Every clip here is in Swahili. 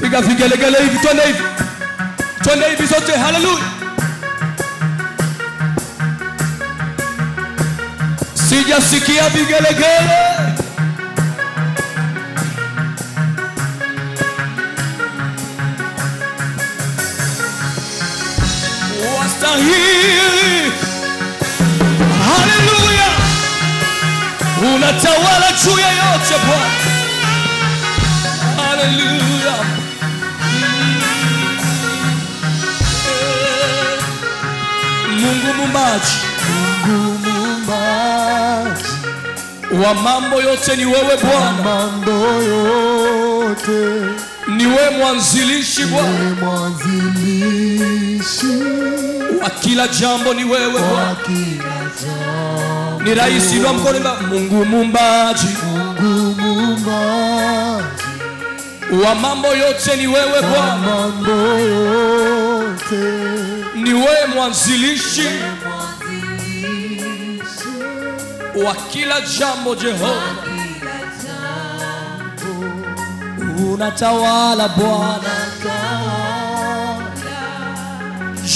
Piga vigelegele hivi, twende hivi. Twende hivi zote, haleluya. Sijasikia vigelegele. Wastahili. Haleluya. Unatawala juu ya yote Bwana. Haleluya. Mungu muumbaji, Mungu muumbaji wa mambo yote ni wewe Bwana. Mambo yote ni wewe mwanzilishi Bwana. Mwanzilishi wa kila jambo ni wewe Bwana. Ni rahisi na mkono wa Mungu muumbaji. Mungu muumbaji wa mambo yote ni wewe Bwana. Mambo yote ni wewe mwanzilishi wa kila jambo Jehova. Unatawala Bwana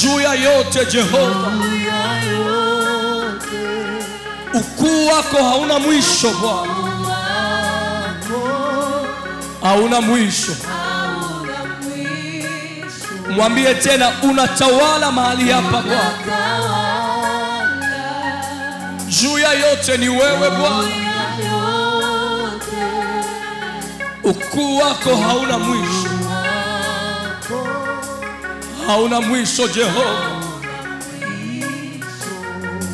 juu ya yote Jehova. Ukuu wako hauna mwisho Bwana. Hauna mwisho. Mwambie tena, unatawala mahali hapa Bwana. Juu ya yote ni wewe Bwana. Ukuu wako hauna mwisho. Hauna mwisho Jehova.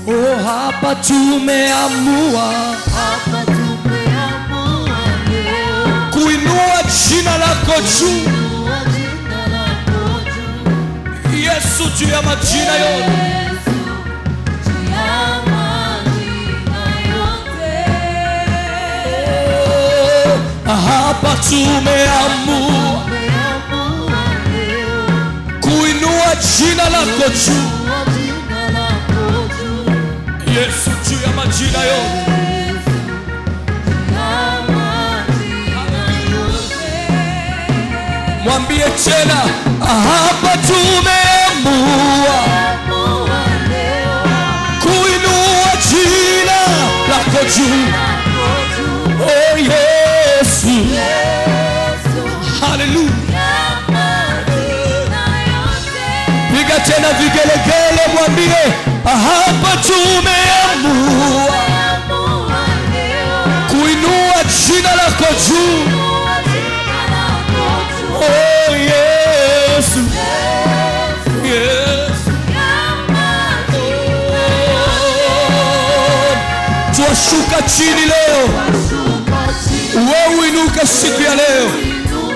Oh, hapa tumeamua kuinua jina lako juu Yesu, juu ya majina yote. Hapa tumeamua kuinua jina lako juu Yesu, juu ya majina yote. Mwambie tena, hapa tumeamua kuinua jina lako juu. Oh Yesu, haleluya. Piga tena vigelegele, mwambie hapa tumeamua kuinua jina lako juu. Oh Yesu, Yesu. Tuashuka chini leo. Wewe uinuka siku ya leo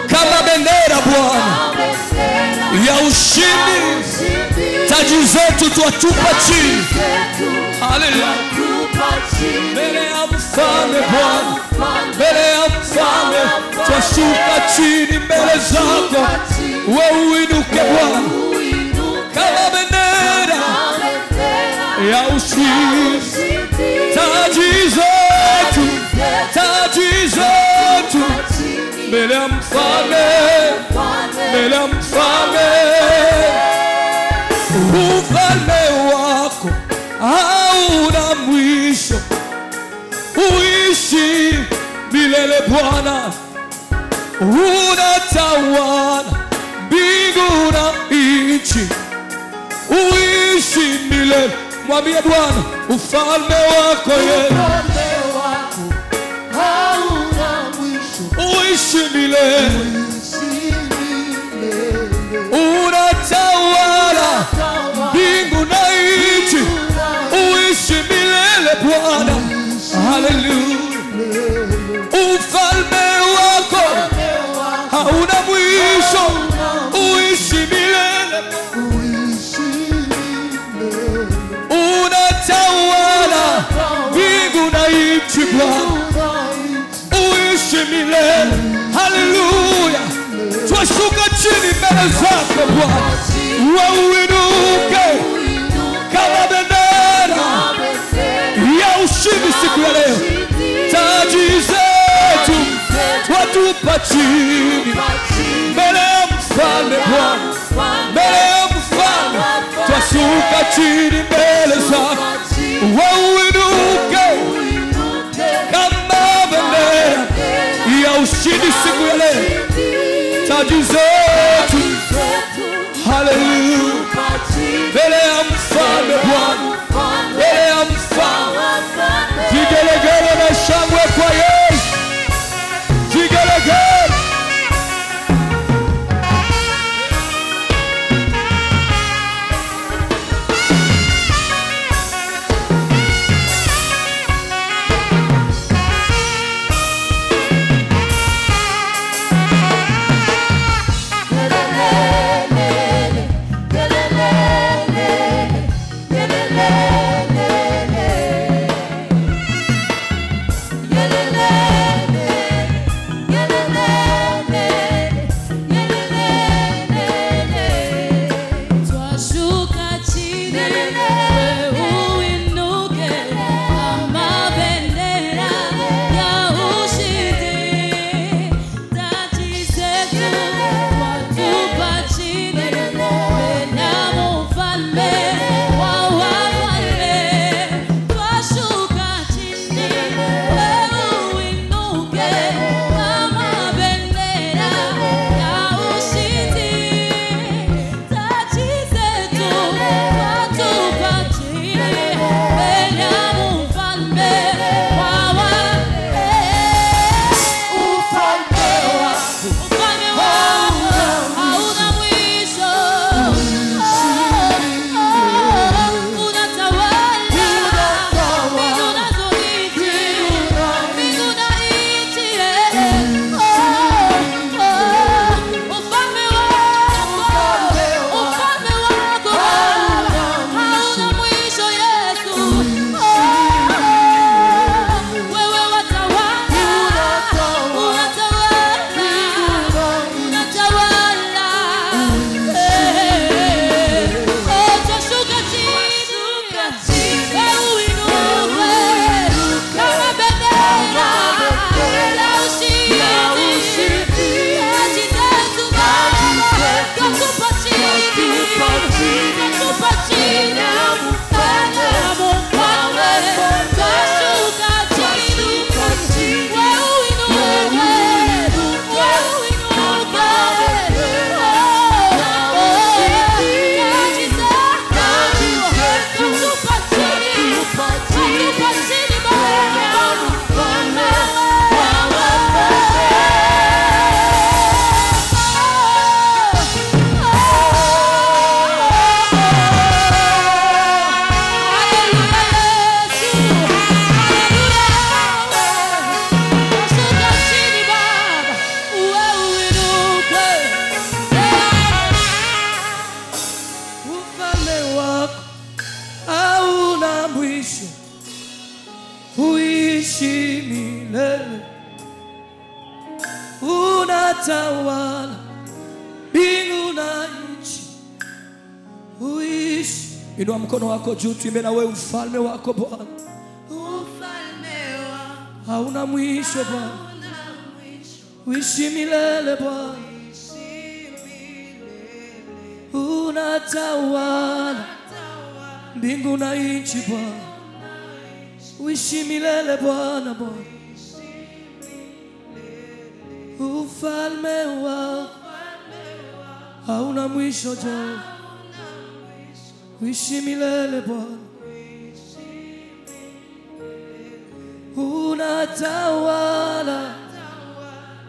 kama bendera Bwana ya ushindi. Taji zetu tuatupa chini. Haleluya. Mbele ya mfalme Bwana, mbele ya mfalme tuashuka chini mbele zako. Wewe uinuke Bwana kama bendera ya ushindi. Taji zetu, taji zetu mbele ya mfalme, mbele ya mfalme. Ufalme wako hauna mwisho, uishi milele Bwana. Unatawala mbingu na nchi, uishi milele. Mwambie Bwana, ufalme wako Yesu uishi milele. Unatawala mbingu na nchi, uishi milele Bwana. Haleluya. Ufalme wako hauna mwisho, uishi milele. Unatawala mbingu na nchi Bwana, uishi milele. Haleluya. Twashuka chini mbele zako Bwana. Uinuke kama bendera ya ushindi siku ya leo. Taji zetu twatupa chini mbele mfalme Bwana, mbele ya mfalme twashuka chini mbele zako, uinuke kama bendera ya ushindi siku ya leo. Taji zetu, haleluya, mbele ya mfalme Bwana, mbele ya mfalme. Vigelegele na shangwe kwa Yesu, vigelegele. Huishi milele, unatawala mbingu na nchi. Huishi. Inua mkono wako juu, tuimbe na wewe. Ufalme wako Bwana, ufalme wako hauna mwisho Bwana. Huishi milele Bwana, unatawala mbingu na nchi Bwana. Uishi milele Bwana, Bwana. Ufalme wako hauna mwisho Jehova. Uishi milele Bwana, unatawala.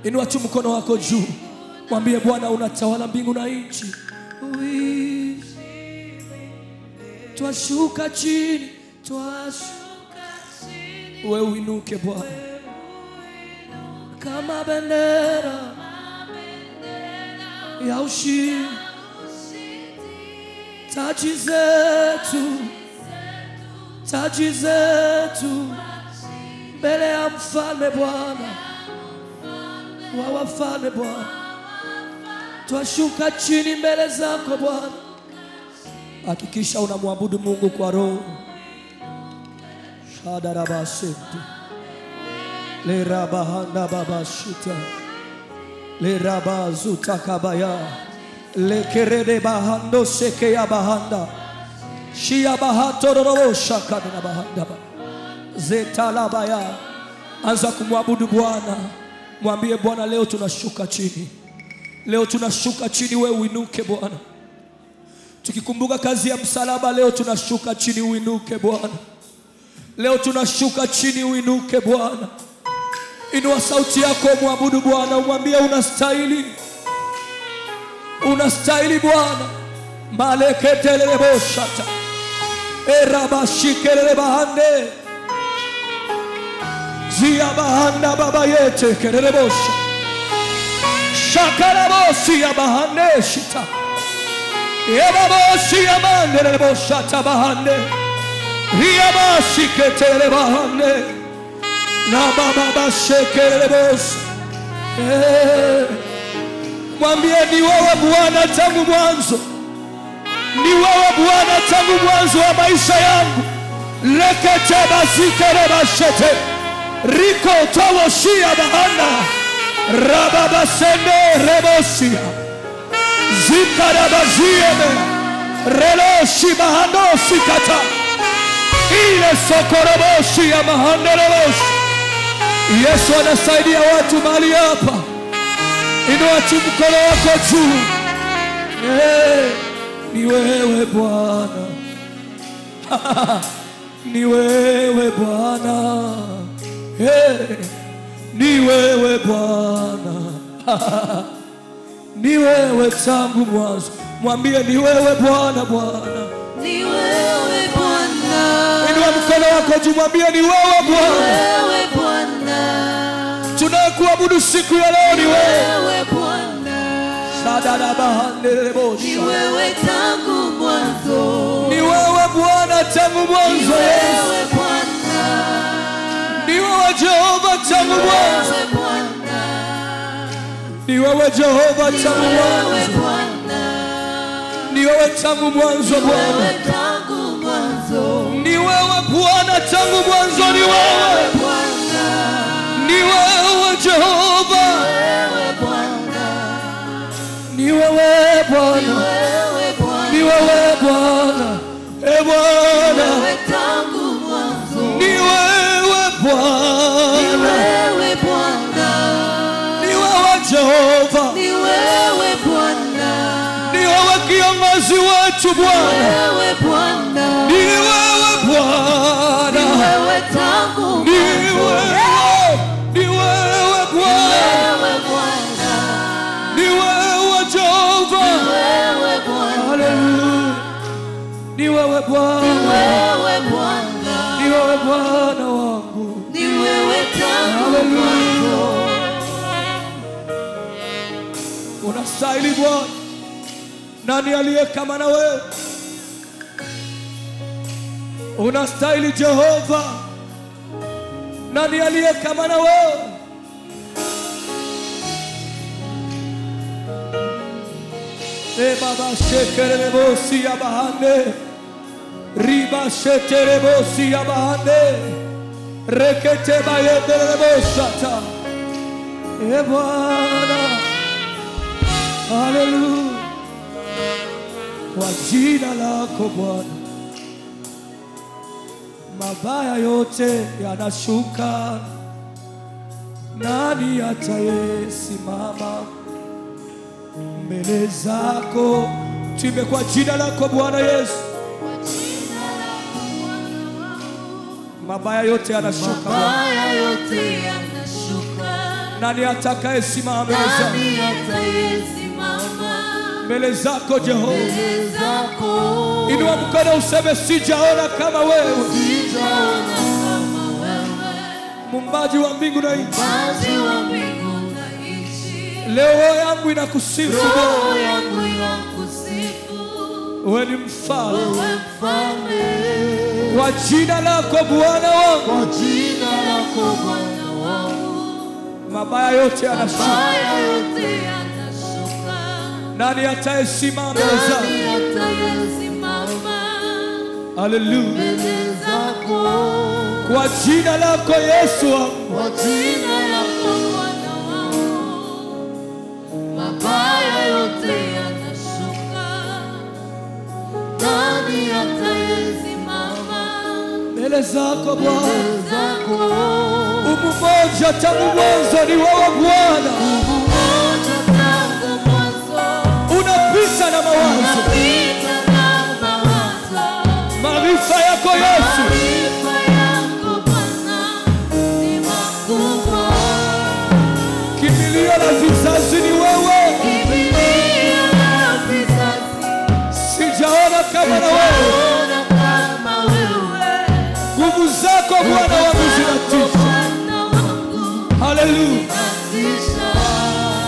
Inua tu mkono wako juu, mwambie Bwana, unatawala mbingu na nchi. Twashuka chini, wewe uinuke Bwana, kama bendera ya ushindi. Taji zetu mbele ya mfalme Bwana wa wafalme Bwana. Twashuka chini mbele zako Bwana. Hakikisha unamwabudu Mungu kwa roho. Shadarabaseti le rabahanda babashita le rabazuta kabaya Lekerede bahando seke ya bahanda. Shia bahato robo shaka na bahanda. Zetala baya. Anza kumwabudu Bwana. Mwambie Bwana, leo tunashuka chini. Leo tunashuka chini, wewe uinuke Bwana. Tukikumbuka kazi ya msalaba, leo tunashuka chini, uinuke Bwana. Leo tunashuka chini, uinuke Bwana. Inua sauti yako, mwabudu Bwana, umwambie unastahili. Unastahili Bwana. Maleketelele boshata. Erabashikelele bahande. Zia bahanda baba yete kelele bosha. Shakala bosi ya bahande shita. Eba bosi ya mandele boshata bahande. Ria basi ketele bahande. Na baba bashekelele bosa. Mwambie ni wewe Bwana tangu mwanzo. Ni wewe Bwana tangu mwanzo wa maisha yangu. Lekete basikere bashete. Riko tawoshia bahanda. Rababa sende rebosia. Zikara bazieme. Reloshi bahando sikata. Ile sokoroboshi ya bahanda reloshi. Yesu anasaidia watu mahali hapa. Inua tu mkono wako juu. Ni wewe Bwana. Ni wewe Bwana. Ni wewe Bwana. Ni wewe tangu mwanzo. Mwambie ni wewe Bwana, Bwana. Ni wewe Bwana. Inua mkono wako juu, mwambie ni wewe Bwana. Ni wewe Bwana. Tunakuabudu siku ya leo, ni wewe. Ni wewe Bwana. Sadada bahande bosha. Ni wewe tangu mwanzo. Ni wewe Bwana tangu mwanzo. Ni wewe Bwana. Ni wewe Jehova tangu mwanzo. Ni wewe Jehova tangu mwanzo. Ni wewe tangu mwanzo Bwana. Ni wewe Bwana tangu mwanzo, ni wewe. Ni wewe Jehova. Ni wewe Bwana. Ni wewe Bwana. E Bwana. Ni wewe Bwana. Ni wewe Jehova. Ni wewe Bwana. Ni wewe kiongozi wetu Bwana. Wewe Bwana. Ni wewe Bwana. Ni wewe tangu Ni wewe. Ni wewe Bwana. Ni wewe Jehova. Wewe Bwana. Haleluya. Ni wewe Bwana. Wewe Bwana. Ni wewe Bwana wangu. Ni wewe tangu Haleluya. Unastahili Bwana. Nani aliye kama na wewe? Unastahili Jehova. Nani aliye kama na wewe? Baba shekere bosi ya bahande. Riba shetere bosi ya bahande. Rekete bayete bosata. Bwana. Haleluya. Kwa jina lako Bwana, mabaya yote yanashuka. Nani atayesimama mbele zako? Tuimbe kwa jina lako Bwana Yesu. Mabaya yote yanashuka. Mabaya yote yanashuka. Nani atakayesimama mbele zako? Nani atayesimama mbele zako Jehova? mbele zako? Inua mkono useme sijaona kama wewe. Sijaona kama wewe. Muumbaji wa mbingu na nchi. Muumbaji wa mbingu na nchi. Leo roho yangu inakusifu. Roho yangu inakusifu. Wewe ni mfalme. Wewe mfalme. Kwa jina lako Bwana wangu. Kwa jina lako Bwana wangu. Mabaya yote yanashuka. Mabaya yote yanashuka. Nani atayesimama mbele zako? Nani atayesimama Haleluya. mbele zako? Kwa jina lako Yesu wangu. Kwa jina lako Bwana wangu. Mabaya yote yanashuka. mbele zako Bwana. mbele zako. Umoja tangu mwanzo ni wewe Bwana. Umoja tangu mwanzo. Unapita na mawazo. Unapita na mawazo. Maarifa yako Yesu. Maarifa yako Bwana ni makubwa. Kimbilio la vizazi ni wewe. Kimbilio la vizazi. Sijaona kama na wewe. Sijaona kama wewe. Nguvu zako Bwana wangu zinatisha. Bwana wangu Haleluya. zinatisha.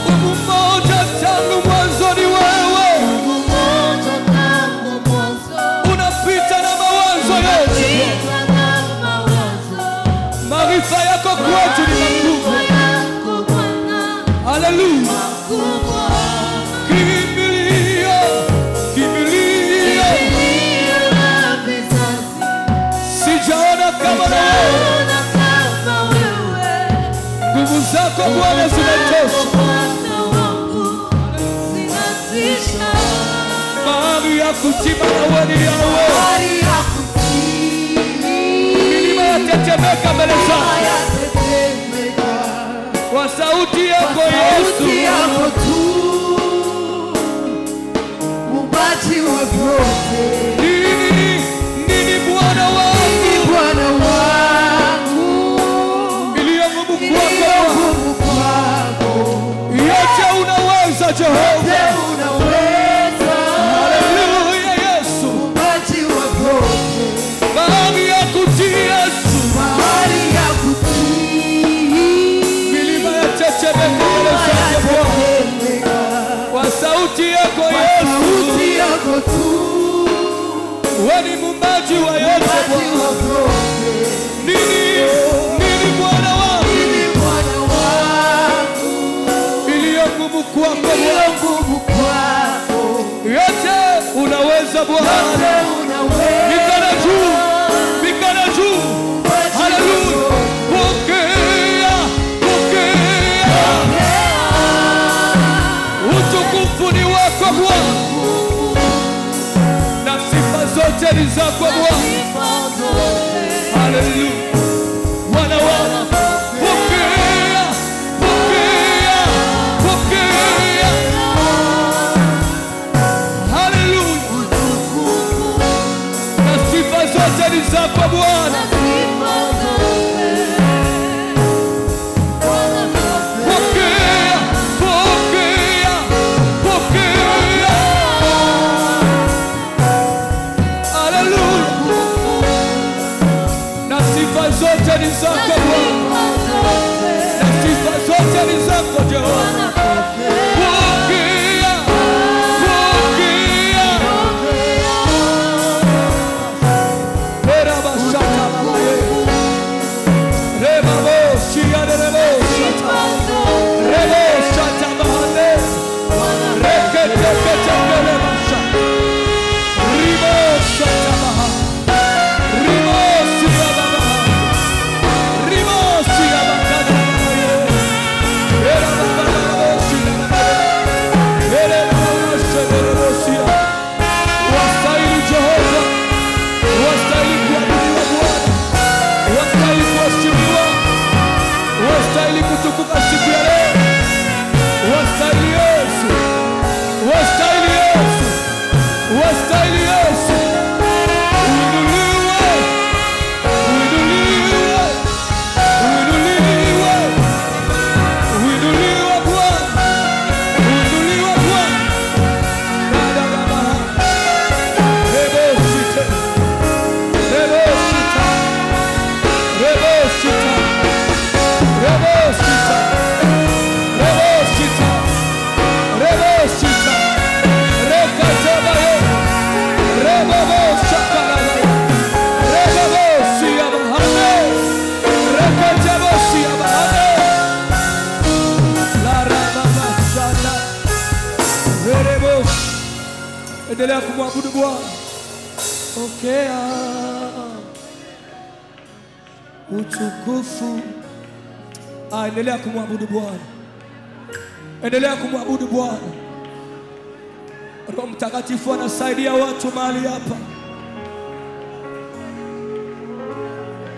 Umoja tangu mwanzo ni wewe. Umoja tangu mwanzo. Unapita na mawazo yetu. Unapita na mawazo. Maarifa yako kwetu ni makubwa. Maarifa yako Bwana Haleluya. makubwa. Kimbilio, kimbilio. Kimbilio la vizazi. Sijaona kama na wewe. Sijaona kama wewe. Nguvu zako Bwana zinatosha. Bwana wangu zinatisha. Bahari ya kutima na wewe ni yawe. Bahari ya kutii. Milima yatetemeka mbele zako. Yatetemeka. Kwa sauti yako Yesu. Sauti yako tu. Muumbaji wa vyote. Nini Bwana wangu? Bwana wangu. Iliyo ngumu Iliyo kwako. ngumu kwako. Yote unaweza Jehova. Yote unaweza. Haleluya Yesu. Muumbaji wa vyote. Bahari ya kutii Yesu. Bahari ya kutii. Milima yatetemeka mbele zako Bwana. Yatetemeka. Kwa sauti yako Kwa Yesu. sauti yako tu. Wewe ni muumbaji wa yote Muumbaji Bwana. wa vyote. Nini Bwana wangu? Ili Bwana wangu. Iliyo ngumu kwako Iliyo Bwana. ngumu kwako. Yote unaweza Bwana. Yote unaweza. Mikono juu. Mikono juu. Haleluya. Pokea. Pokea. Utukufu ni wako Bwana. Na sifa zote ni zako Bwana. Haleluya. Bwana wangu. Pokea. Pokea. Pokea. Haleluya. Na sifa zote ni zako Bwana. Pokea. Pokea. Pokea. Haleluya. Na sifa zote ni zako Bwana. Na sifa zote ni zako Jehova. Pokea. Pokea. Era bashata babaye. Reba boshi ya rebo shata. Rebo shata bahane. Rekete kete kele basha. Ribo shata baha. Ribo siya babaha. Ribo siya bakada babaye. Era babada boshi ya babaye. Era boshi ya boshi ya. Wastahili Jehova. Wastahili kuabudiwa Bwana. Wastahili kuheshimiwa. Wastahili kutukuka siku ya leo. Wastahili Yesu. Wastahili Yesu. Wastahili Yesu. Uinuliwe. Uinuliwe. Uinuliwe. Uinuliwe Bwana. Uinuliwe Bwana. Dada baba. Rebosite. Rebosita. Rebosita. Rebosita. Rebosita. Rebosita. Rekatebaye. Rebosakarabaye. Rebosia bahane. Rekatebosia bahane. La rababashana. Rebos. Endelea kumwabudu Bwana. Pokea utukufu. Endelea kumwabudu Bwana. Endelea kumwabudu Bwana. Roho Mtakatifu anasaidia watu mahali hapa.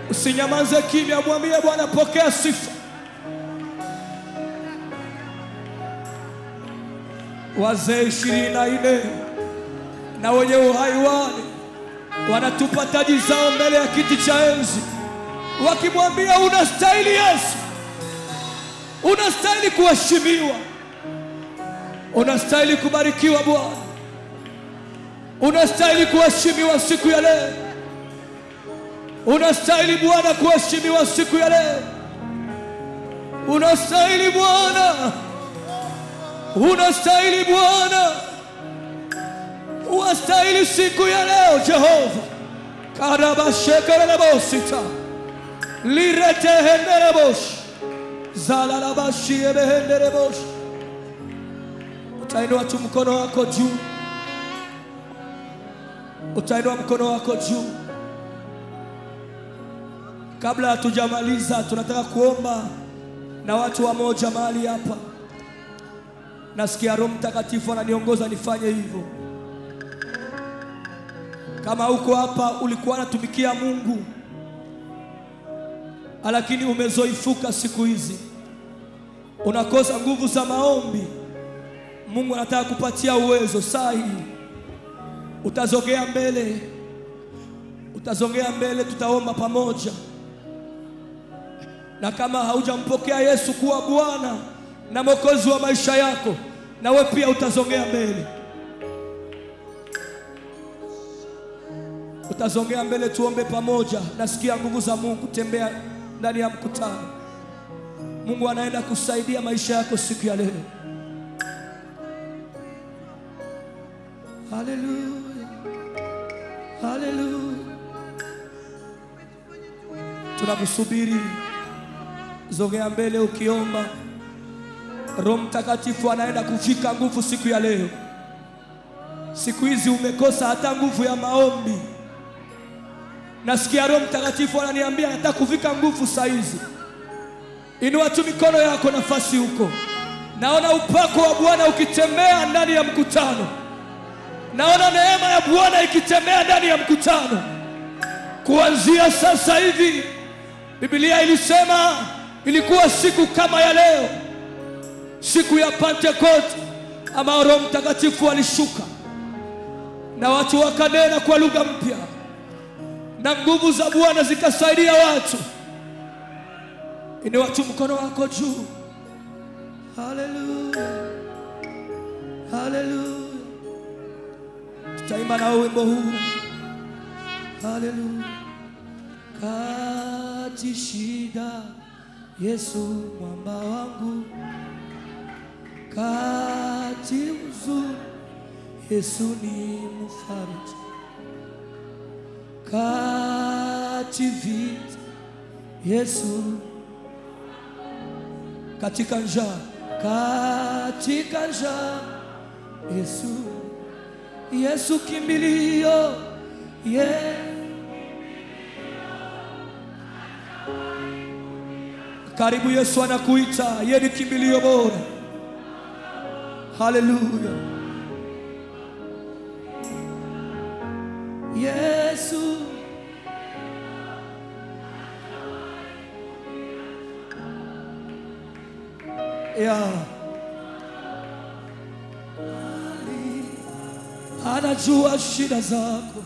Usinyamaze kimya, mwambie Bwana pokea sifa. Wazee 24 na wenye uhai wale wanatupa taji zao mbele ya kiti cha enzi, wakimwambia unastahili Yesu, unastahili kuheshimiwa, unastahili kubarikiwa Bwana, unastahili kuheshimiwa siku ya leo, unastahili Bwana kuheshimiwa siku ya leo, unastahili Bwana, unastahili Bwana, unastahili siku ya leo Jehova. Karabashekelebosita lirete henderebosh zalalabashi ebehenderebosh. Utainua tu mkono wako juu, utainua mkono wako juu. Kabla hatujamaliza, tunataka kuomba na watu wa moja mahali hapa. Nasikia Roho Mtakatifu ananiongoza nifanye hivyo. Kama uko hapa ulikuwa unatumikia Mungu, lakini umezoifuka siku hizi, unakosa nguvu za maombi, Mungu anataka kupatia uwezo saa hii. Utazongea mbele, utazongea mbele, tutaomba pamoja. Na kama haujampokea Yesu kuwa Bwana na Mwokozi wa maisha yako, na wewe pia utazongea mbele. Utazongea mbele, tuombe pamoja. Nasikia nguvu za Mungu tembea ndani ya mkutano. Mungu anaenda kusaidia maisha yako siku ya leo. Haleluya, haleluya. Tunakusubiri, zongea mbele ukiomba. Roho Mtakatifu anaenda kufika nguvu siku ya leo. Siku hizi umekosa hata nguvu ya maombi. Nasikia Roho Mtakatifu ananiambia nataka kufika nguvu saa hizi. Inua tu mikono yako nafasi huko. Naona upako wa Bwana ukitembea ndani ya mkutano. Naona neema ya Bwana ikitembea ndani ya mkutano. Kuanzia sasa hivi, Biblia ilisema ilikuwa siku kama ya leo, siku ya Pentecost, ama Roho Mtakatifu alishuka na watu wakanena kwa lugha mpya, na nguvu za Bwana zikasaidia watu. Inua tu mkono wako juu. Haleluya, haleluya. Tutaimba na wimbo huu. Haleluya. Kati shida, Yesu mwamba wangu. Kati huzuni, Yesu ni mfariji. Kati vita, Yesu. Katika njaa, katika njaa, Yesu. Yesu kimbilio, karibu Yesu anakuita, yeye ni kimbilio bora. Haleluya. Yesu. Yeah. Anajua shida zako.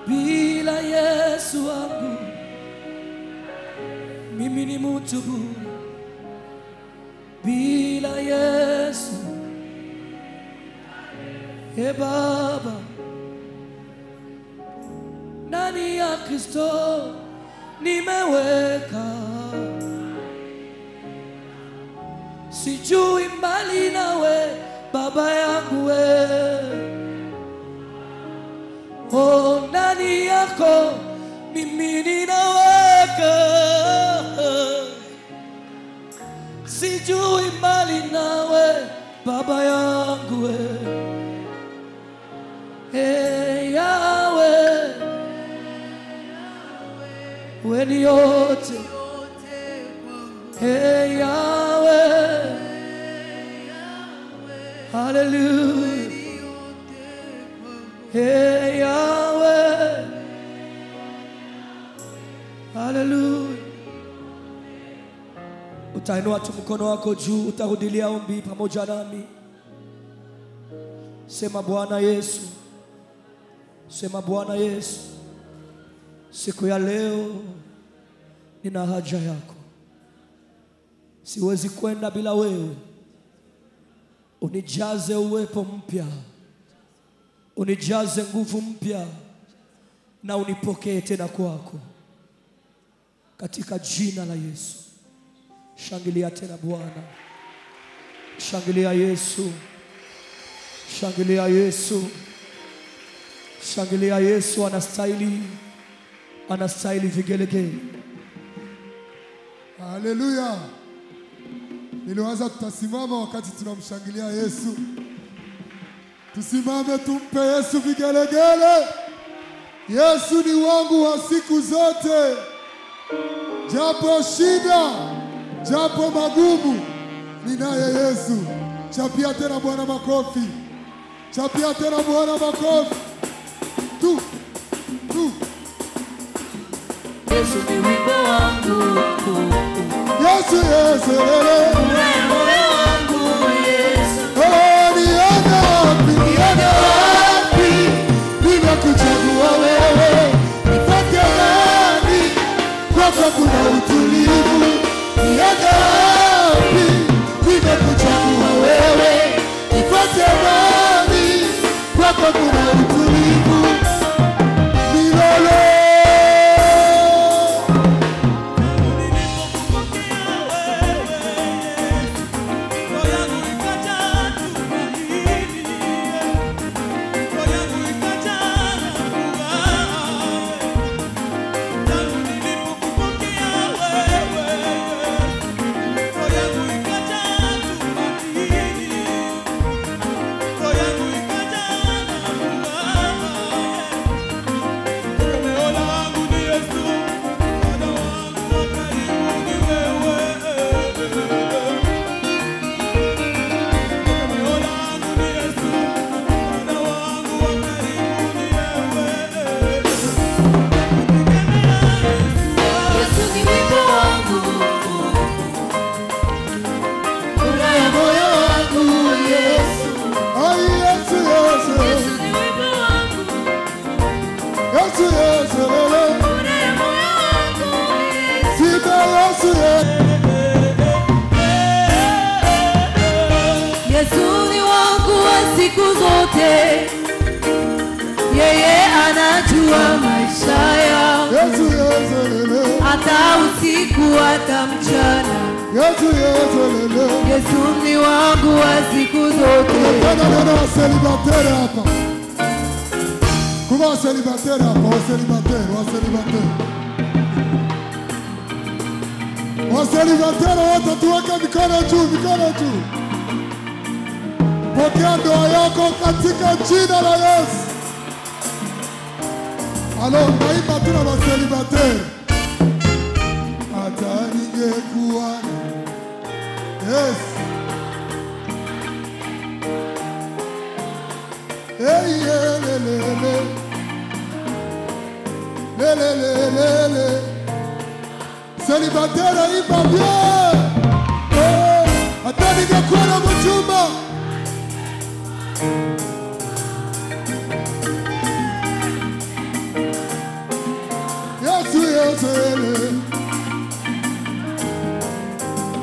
Bila Yesu wangu mimi ni mtu bure. Bila Yesu, Baba, ndani ya Kristo nimeweka. Sijui mbali nawe Baba yangu we. Oh, ndani yako mimi ninaweka. Sijui mbali nawe Baba yangu we. Hey Yahweh, we ni yote. Hey Yahweh, hallelujah. Hey Yahweh. Hallelujah. Utainua tu mkono wako juu, utarudilia ombi pamoja nami. Sema Bwana Yesu. Sema Bwana Yesu. Siku ya leo nina haja yako. Siwezi kwenda bila wewe. Unijaze uwepo mpya. Unijaze nguvu mpya na unipokee tena kwako. Katika jina la Yesu. Shangilia tena Bwana. Shangilia Yesu. Shangilia Yesu. Shangilia Yesu, anastahili. Anastahili vigelegele. Haleluya. Niliwaza tutasimama wakati tunamshangilia Yesu. Tusimame tumpe Yesu vigelegele. Yesu ni wangu wa siku zote. Japo shida, japo magumu, ninaye Yesu. Chapia tena Bwana makofi. Chapia tena Bwana makofi. Tu. Yesu ni wimbo wangu. Yesu, Yesu, Moyo wangu Yesu. niende wapi? Nimekuchagua wewe. Nipate nani? Kwako kuna utulivu. Niende wapi? Nimekuchagua wewe. Nipate nani? Kwako kuna utulivu. Milele. Yesu ni wangu wa siku zote. Yeye anajua maisha yangu. Hata usiku hata mchana. Yesu ni wangu wa siku zote. Comment célibataire hapa, célibataire wote tuweke mikono juu. Pokea ndoa yako katika jina la Yesu. Alors, naimba tuna wa célibataire. Hata ningekuwa Yes. Hey, le. Célibataire imba bien. Hata ningekuwa na mchumba.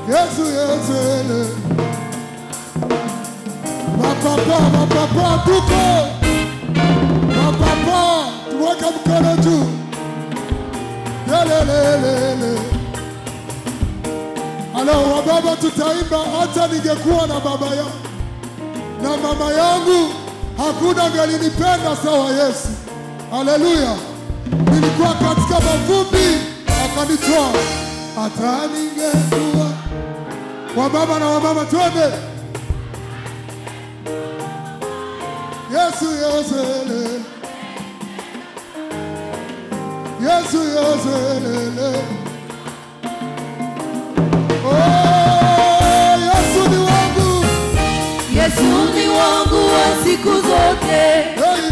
Yesu. Mapapa tuko. Mapapa tuweka mkono juu. Le. Alors wababa tutaimba hata ningekuwa na baba yangu na mama yangu, hakuna angelinipenda sawa Yesu. Haleluya. Nilikuwa katika mavumbi akanitoa. Hata ningekuwa wababa na wamama twende. Yesu. Yesu ni wangu wa siku zote. Hey,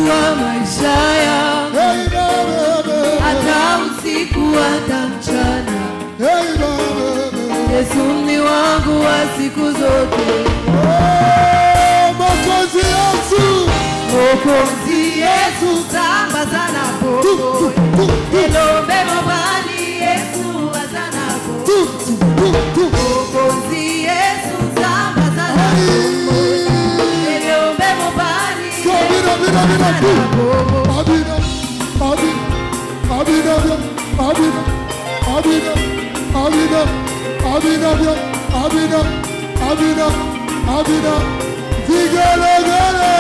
wa maisha yangu, Hey Baba, hata usiku hata mchana. hey Baba, Yesu ni wangu wa siku zote. oh Mwokozi Yesu, Mwokozi Yesu tambazana popo. Elombe mobali Yesu azana popo. Mwokozi Yesu tambazana popo. Elombe mobali Yesu azana popo. Abina, Abina, Abina, Abina, Abina, Abina, Abina, Abina, Abina, Vigelegele.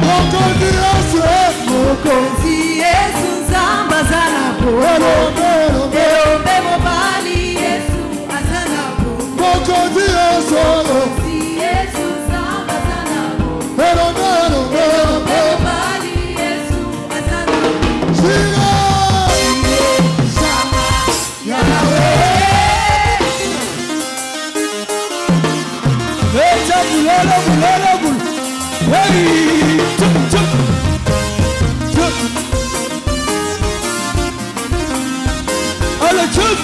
Mwokozi Yesu, Mwokozi Yesu tambazana popo. Elombe mobali Yesu azana popo. Mwokozi Yesu, Mwokozi Yesu tambazana popo. Elombe mobali Yesu azana popo. Shiga. Echa bulala bulala bul. Hey, chup chup. Chup. Ala chup.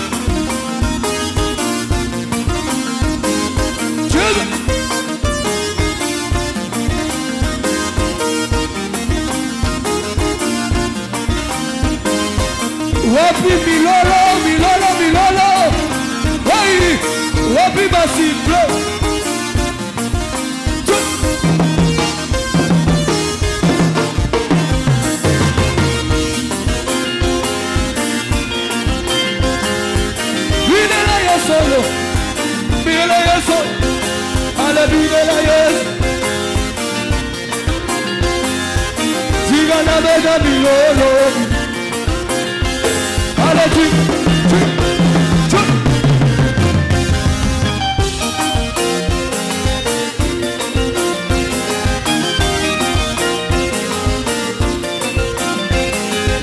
Chup. Wapi milolo milolo milolo. Hey, wapi basi bro. Solo, mira eso, a la vida la es. Siga la bella mi lolo, a la chic, chic, chic.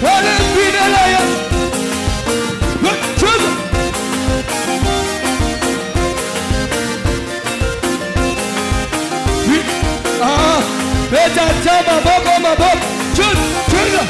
A la vida la es. Beta chama boko maboko chut chut.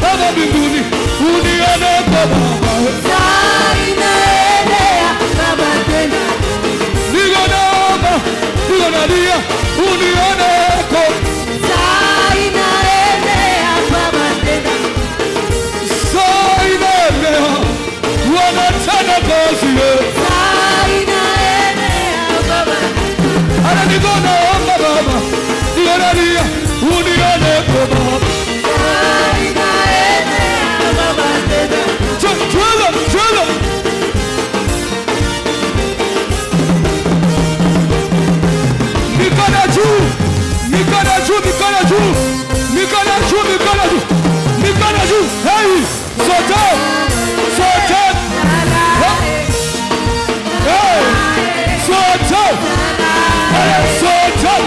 Baba mbinguni unione kwa Baba. Niko naomba, niko nalia, unione kwa Sainelea, wanatenda kazi Ana niko naomba Baba, niko nalia, unione kwa Baba. Mikono juu, mikono juu. Mikono juu, mikono juu. Mikono juu. Hey! Sote. Sote. Hey! Sote. Hey! Sote.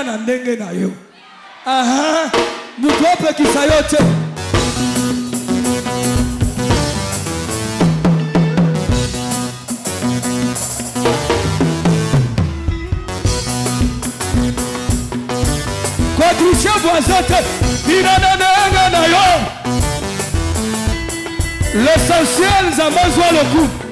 na ndenge na yo. Aha, mutope kisa yote. Kwa dusha zote, ina na ndenge na yo. L'essentiel zamazwa le coup.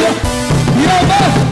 Yaba